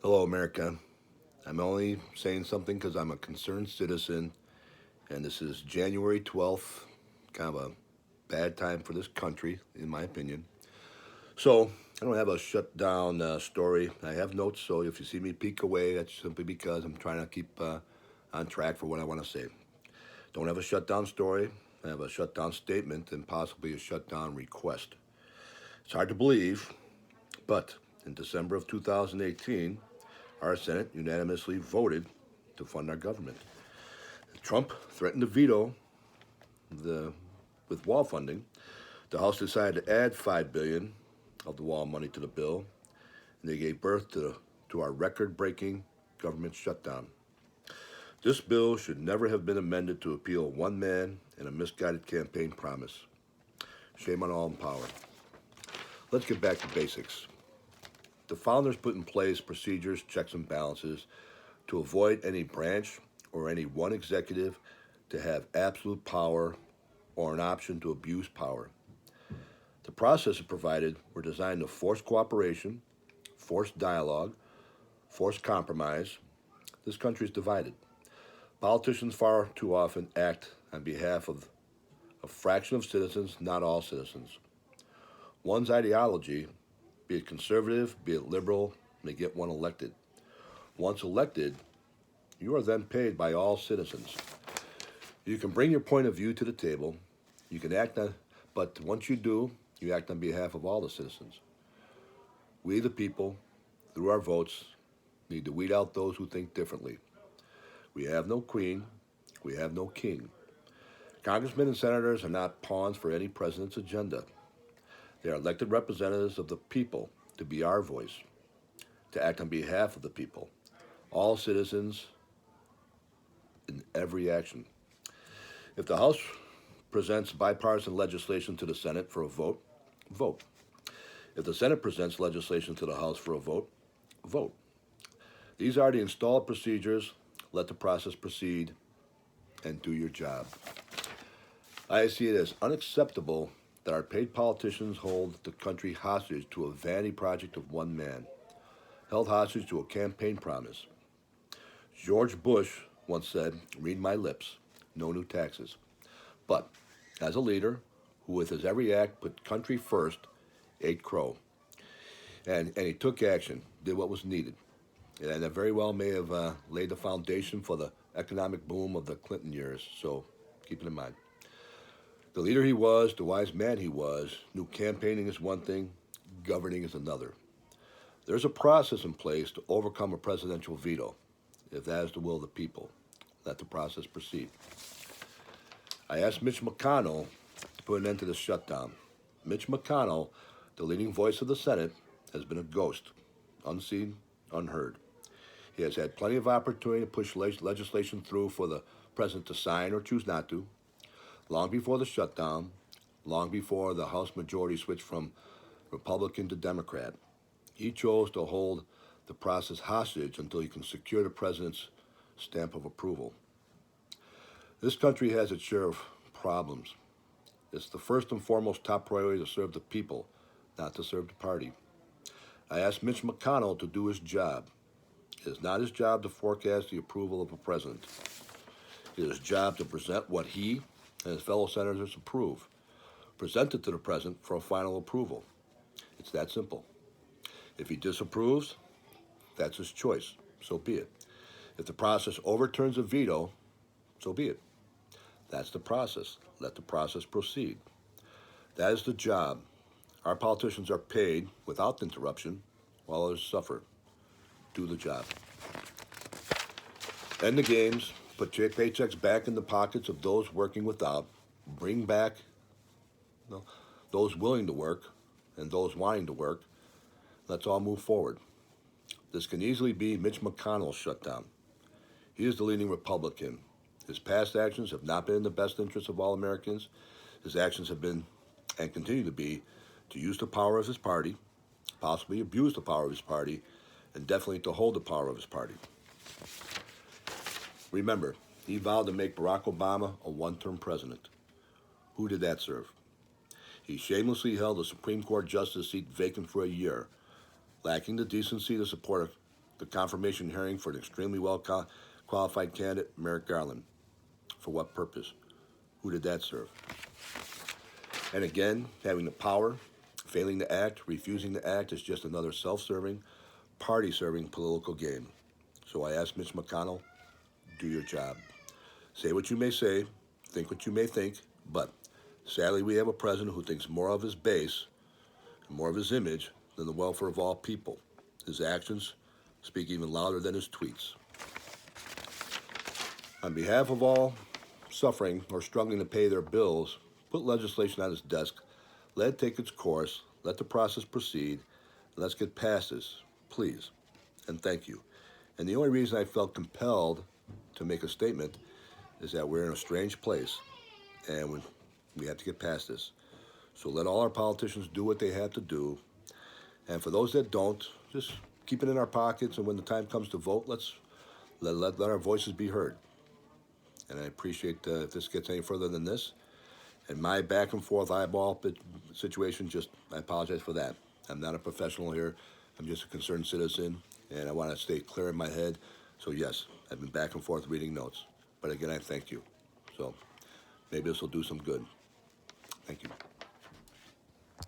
Hello, America. I'm only saying something because I'm a concerned citizen, and this is January 12th, kind of a bad time for this country, in my opinion. So, I don't have a shutdown story. I have notes, so if you see me peek away, that's simply because I'm trying to keep on track for what I want to say. Don't have a shutdown story. I have a shutdown statement and possibly a shutdown request. It's hard to believe, but in December of 2018, our Senate unanimously voted to fund our government. Trump threatened to veto the with wall funding. The House decided to add $5 billion of the wall money to the bill, and they gave birth to our record-breaking government shutdown. This bill should never have been amended to appeal one man and a misguided campaign promise. Shame on all in power. Let's get back to basics. The founders put in place procedures, checks, and balances to avoid any branch or any one executive to have absolute power or an option to abuse power. The processes provided were designed to force cooperation, force dialogue, force compromise. This country is divided. Politicians far too often act on behalf of a fraction of citizens, not all citizens. One's ideology, be it conservative, be it liberal, may get one elected. Once elected, you are then paid by all citizens. You can bring your point of view to the table. You can act on, but once you do, you act on behalf of all the citizens. We, the people, through our votes, need to weed out those who think differently. We have no queen. We have no king. Congressmen and senators are not pawns for any president's agenda. They are elected representatives of the people to be our voice, to act on behalf of the people, all citizens in every action. If the House presents bipartisan legislation to the Senate for a vote, vote. If the Senate presents legislation to the House for a vote, vote. These are the installed procedures. Let the process proceed and do your job. I see it as unacceptable that our paid politicians hold the country hostage to a vanity project of one man, held hostage to a campaign promise. George Bush once said, "Read my lips, no new taxes." But as a leader who, with his every act, put country first, ate crow. And he took action, did what was needed. And that very well may have laid the foundation for the economic boom of the Clinton years. So keep it in mind. The leader he was, the wise man he was, knew campaigning is one thing, governing is another. There's a process in place to overcome a presidential veto, if that is the will of the people. Let the process proceed. I asked Mitch McConnell to put an end to the shutdown. Mitch McConnell, the leading voice of the Senate, has been a ghost, unseen, unheard. He has had plenty of opportunity to push legislation through for the president to sign or choose not to, long before the shutdown, long before the House majority switched from Republican to Democrat. He chose to hold the process hostage until he can secure the president's stamp of approval. This country has its share of problems. It's the first and foremost top priority to serve the people, not to serve the party. I asked Mitch McConnell to do his job. It is not his job to forecast the approval of a president. It is his job to present what he and his fellow senators approve, present it to the president for a final approval. It's that simple. If he disapproves, that's his choice. So be it. If the process overturns a veto, so be it. That's the process. Let the process proceed. That is the job. Our politicians are paid without interruption while others suffer. Do the job. End the games. Put your paychecks back in the pockets of those working without. Bring back those willing to work and those wanting to work. Let's all move forward. This can easily be Mitch McConnell's shutdown. He is the leading Republican. His past actions have not been in the best interest of all Americans. His actions have been, and continue to be, to use the power of his party, possibly abuse the power of his party, and definitely to hold the power of his party. Remember, he vowed to make Barack Obama a one-term president. Who did that serve? He shamelessly held a Supreme Court justice seat vacant for a year, lacking the decency to support the confirmation hearing for an extremely qualified candidate, Merrick Garland. For what purpose? Who did that serve? And again, having the power, failing to act, refusing to act is just another self-serving, party-serving political game. So I ask Mitch McConnell, do your job. Say what you may say, think what you may think, but sadly we have a president who thinks more of his base and more of his image than the welfare of all people. His actions speak even louder than his tweets. On behalf of all suffering or struggling to pay their bills, put legislation on his desk, let it take its course, let the process proceed, and let's get past this, please, and thank you. And the only reason I felt compelled to make a statement is that we're in a strange place, and we have to get past this. So let all our politicians do what they have to do, and for those that don't, just keep it in our pockets, and when the time comes to vote, let's let our voices be heard. And I appreciate if this gets any further than this. And my back and forth eyeball situation, I apologize for that. I'm not a professional here. I'm just a concerned citizen, and I want to stay clear in my head. So yes, I've been back and forth reading notes. But again, I thank you. So maybe this will do some good. Thank you.